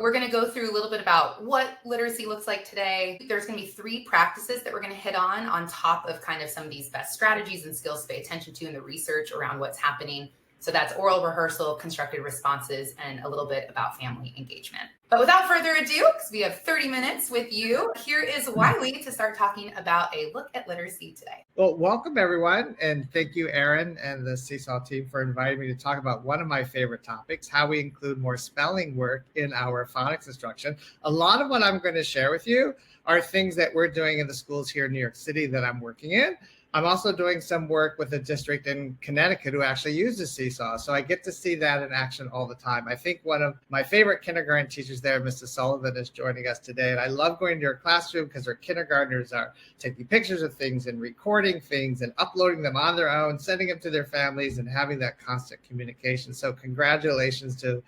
we're going to go through a little bit about what literacy looks like today. There's going to be 3 practices that we're going to hit on top of kind of some of these best strategies and skills to pay attention to in the research around what's happening. So that's oral rehearsal, constructed responses, and a little bit about family engagement. But without further ado, because we have 30 minutes with you, here is Wiley to start talking about a look at literacy today. Well, welcome everyone, and thank you, Erin and the Seesaw team, for inviting me to talk about one of my favorite topics, how we include more spelling work in our phonics instruction. A lot of what I'm going to share with you are things that we're doing in the schools here in New York City that I'm working in. I'm also doing some work with a district in Connecticut who actually uses Seesaw. So I get to see that in action all the time. I think one of my favorite kindergarten teachers there, Mrs. Sullivan, is joining us today. And I love going to her classroom because her kindergartners are taking pictures of things and recording things and uploading them on their own, sending them to their families and having that constant communication. So congratulations to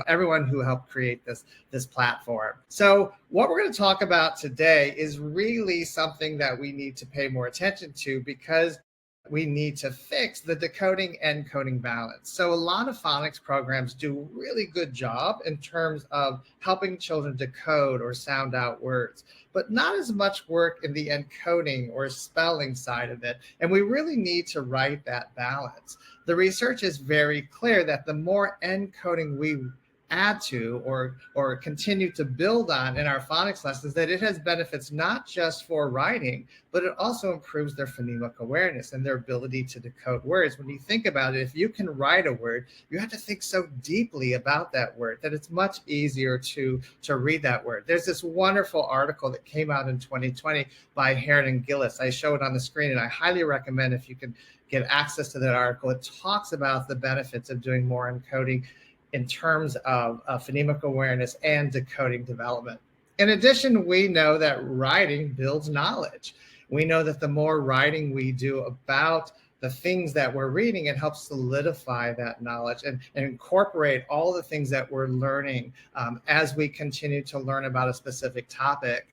everyone who helped create this platform. So what we're going to talk about today is really something that we need to pay more attention to because we need to fix the decoding encoding balance. So a lot of phonics programs do a really good job in terms of helping children decode or sound out words, but not as much work in the encoding or spelling side of it. And we really need to right that balance. The research is very clear that the more encoding we add to or continue to build on in our phonics lessons, that it has benefits not just for writing, but it also improves their phonemic awareness and their ability to decode words. When you think about it, if you can write a word, you have to think so deeply about that word that it's much easier to read that word. There's this wonderful article that came out in 2020 by Heron and Gillis. I show it on the screen, and I highly recommend if you can get access to that article. It talks about the benefits of doing more encoding in terms of phonemic awareness and decoding development. In addition, we know that writing builds knowledge. We know that the more writing we do about the things that we're reading, it helps solidify that knowledge and incorporate all the things that we're learning as we continue to learn about a specific topic.